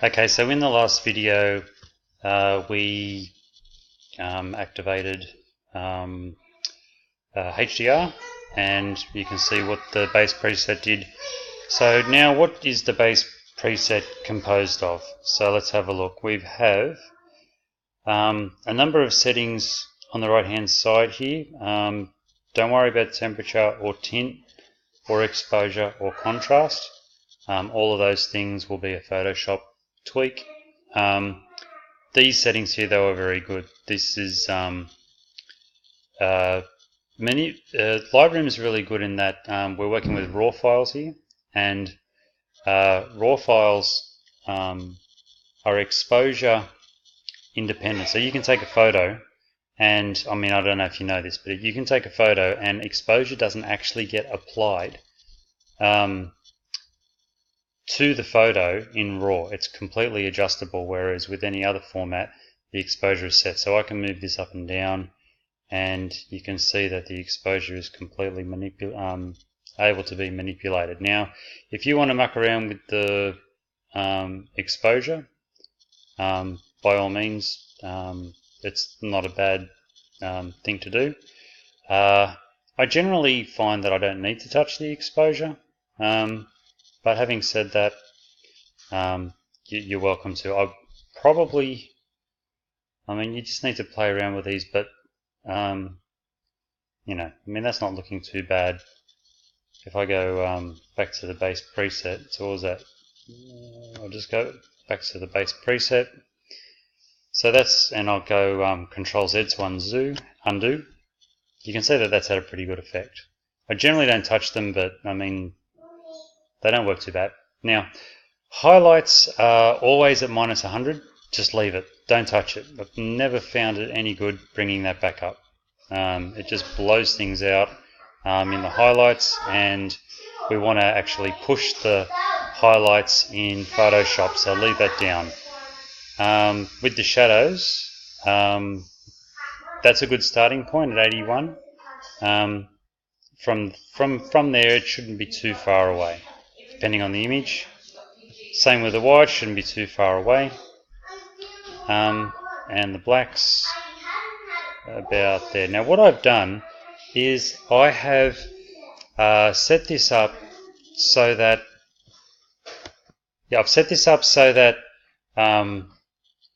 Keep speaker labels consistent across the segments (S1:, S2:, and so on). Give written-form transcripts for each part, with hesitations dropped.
S1: Okay, so in the last video we activated HDR, and you can see what the base preset did. So now what is the base preset composed of? So let's have a look. We have a number of settings on the right hand side here. Don't worry about temperature or tint or exposure or contrast. All of those things will be a Photoshop tweak. These settings here though are very good. This is Lightroom is really good in that we're working with RAW files here, and RAW files are exposure independent. So you can take a photo, and I mean, I don't know if you know this, but you can take a photo and exposure doesn't actually get applied to the photo in RAW. It's completely adjustable, whereas with any other format the exposure is set. So I can move this up and down, and you can see that the exposure is completely able to be manipulated. Now if you want to muck around with the exposure, by all means, it's not a bad thing to do. I generally find that I don't need to touch the exposure, but having said that, you're welcome to. I mean, you just need to play around with these, but you know, I mean, that's not looking too bad. If I go back to the base preset, so what was that? I'll just go back to the base preset. So that's, and I'll go Control Z to undo. You can see that that's had a pretty good effect. I generally don't touch them, but I mean, they don't work too bad. Now, highlights are always at -100. Just leave it. Don't touch it. I've never found it any good bringing that back up. It just blows things out in the highlights, and we want to actually push the highlights in Photoshop, so leave that down. With the shadows, that's a good starting point at 81. From there, it shouldn't be too far away, depending on the image. Same with the white, shouldn't be too far away. And the blacks about there. Now what I've done is I have set this up so that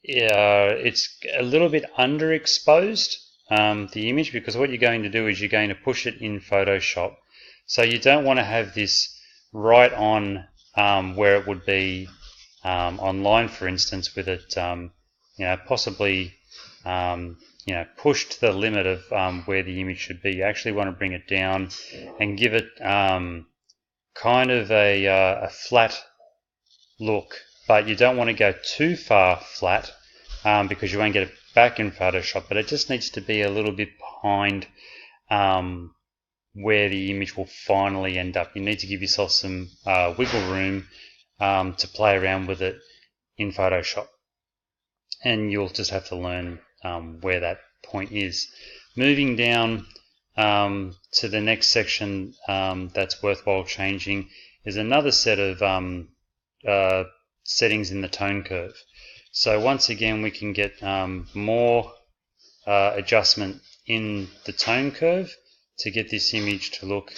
S1: it's a little bit underexposed, the image, because what you're going to do is you're going to push it in Photoshop. So you don't want to have this right on where it would be online, for instance, with it you know, possibly you know, pushed to the limit of where the image should be. You actually want to bring it down and give it kind of a flat look, but you don't want to go too far flat because you won't get it back in Photoshop, but it just needs to be a little bit behind where the image will finally end up. You need to give yourself some wiggle room to play around with it in Photoshop, and you'll just have to learn where that point is. Moving down to the next section that's worthwhile changing is another set of settings in the tone curve. So once again, we can get more adjustment in the tone curve to get this image to look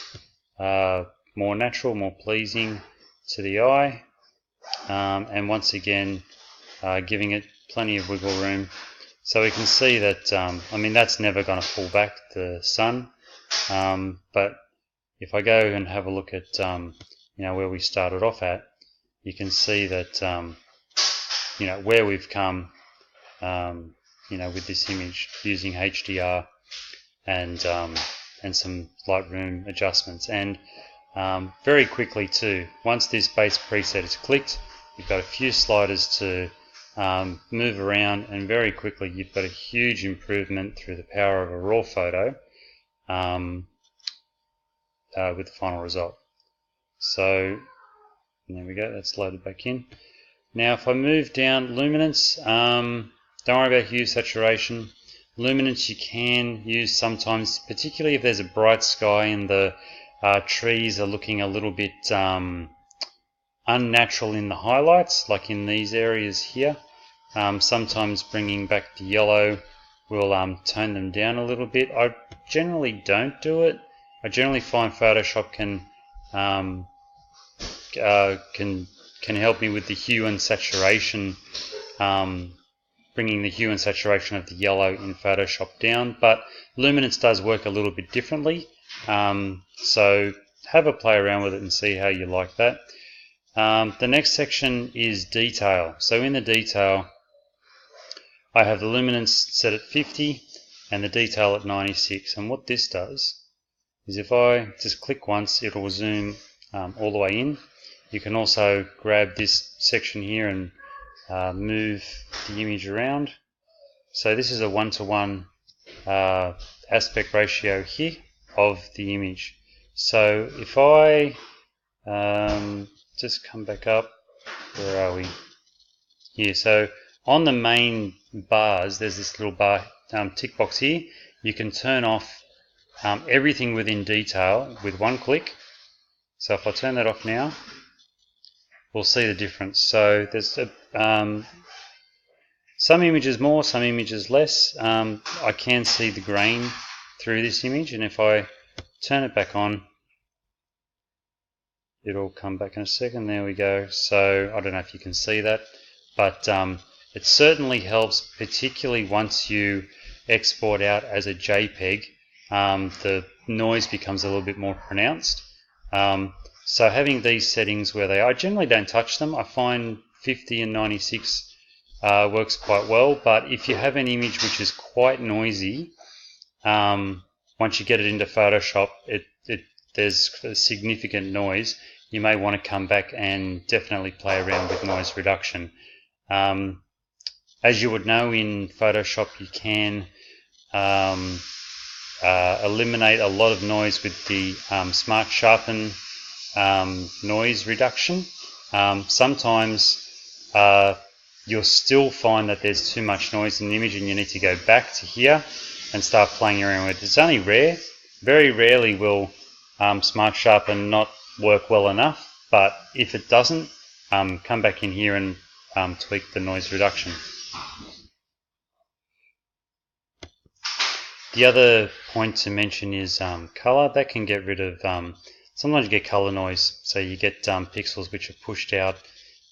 S1: more natural, more pleasing to the eye, and once again giving it plenty of wiggle room. So we can see that, I mean, that's never going to pull back the sun, but if I go and have a look at you know, where we started off at, you can see that you know, where we've come you know, with this image using HDR and some Lightroom adjustments. And very quickly too, once this base preset is clicked, you've got a few sliders to move around, and very quickly you've got a huge improvement through the power of a RAW photo with the final result. So there we go, that's loaded back in. Now if I move down, luminance, don't worry about hue, saturation. Luminance you can use sometimes, particularly if there's a bright sky and the trees are looking a little bit unnatural in the highlights, like in these areas here. Sometimes bringing back the yellow will tone them down a little bit. I generally don't do it. I generally find Photoshop can help me with the hue and saturation, bringing the hue and saturation of the yellow in Photoshop down, but Luminance does work a little bit differently, so have a play around with it and see how you like that. The next section is detail. So in the detail, I have the luminance set at 50 and the detail at 96, and what this does is if I just click once, it will zoom all the way in. You can also grab this section here and move the image around. So this is a 1:1 aspect ratio here of the image. So if I just come back up, where are we? Here, so on the main bars, there's this little bar tick box here. You can turn off everything within detail with one click. So if I turn that off now, we'll see the difference. So there's some images more, some images less. I can see the grain through this image, and if I turn it back on, it'll come back in a second. There we go. So I don't know if you can see that, but it certainly helps, particularly once you export out as a JPEG. The noise becomes a little bit more pronounced. So having these settings where they are, I generally don't touch them. I find 50 and 96 works quite well, but if you have an image which is quite noisy, once you get it into Photoshop, there's significant noise. You may want to come back and definitely play around with noise reduction. As you would know, in Photoshop you can eliminate a lot of noise with the Smart Sharpen noise reduction. Sometimes you'll still find that there's too much noise in the image and you need to go back to here and start playing around with it. It's only rare. Very rarely will Smart Sharpen not work well enough, but if it doesn't, come back in here and tweak the noise reduction. The other point to mention is color. That can get rid of, sometimes you get color noise, so you get pixels which are pushed out,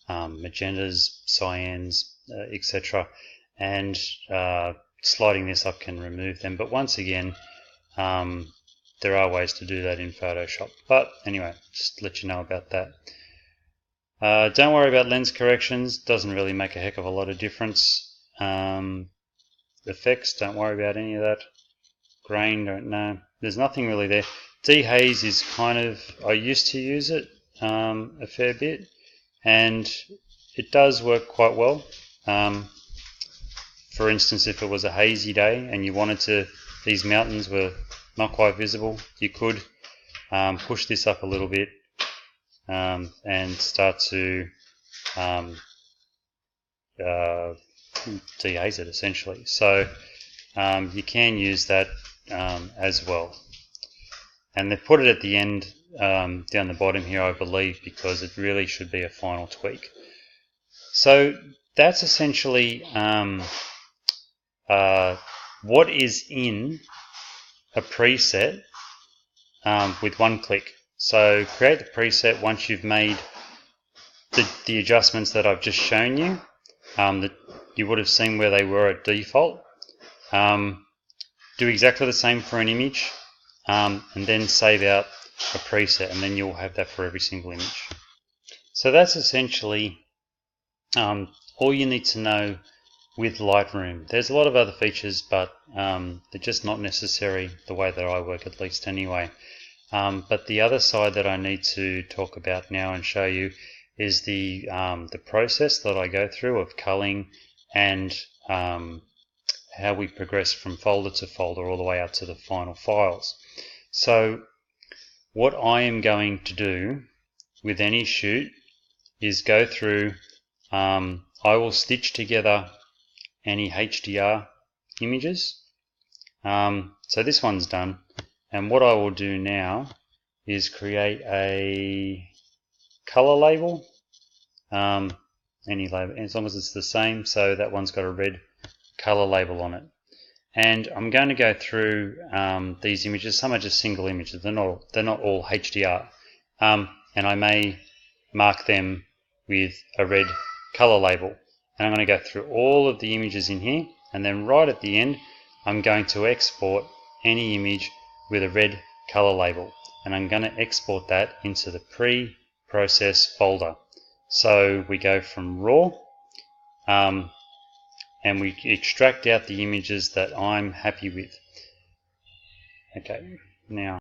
S1: magentas, cyans, etc. And sliding this up can remove them. But once again, there are ways to do that in Photoshop. But anyway, just to let you know about that. Don't worry about lens corrections. Doesn't really make a heck of a lot of difference. Effects, don't worry about any of that. Grain, don't know. There's nothing really there. Dehaze is kind of, I used to use it a fair bit, and it does work quite well. For instance, if it was a hazy day and you wanted to, these mountains were not quite visible, you could push this up a little bit and start to dehaze it essentially. So you can use that as well. And they put it at the end down the bottom here, I believe, because it really should be a final tweak. So that's essentially what is in a preset with one click. So create the preset once you've made the adjustments that I've just shown you, that you would have seen where they were at default. Do exactly the same for an image, and then save out a preset, and then you'll have that for every single image. So that's essentially all you need to know with Lightroom. There's a lot of other features, but they're just not necessary the way that I work, at least anyway. But the other side that I need to talk about now and show you is the process that I go through of culling and how we progress from folder to folder all the way out to the final files. So what I am going to do with any shoot is go through, I will stitch together any HDR images. So this one's done, and what I will do now is create a color label any label, as long as it's the same. So that one's got a red color label on it. And I'm going to go through these images. Some are just single images. They're not all HDR. And I may mark them with a red color label. And I'm going to go through all of the images in here, and then right at the end I'm going to export any image with a red color label, and I'm going to export that into the pre-process folder. So we go from raw, and we extract out the images that I'm happy with. Okay, now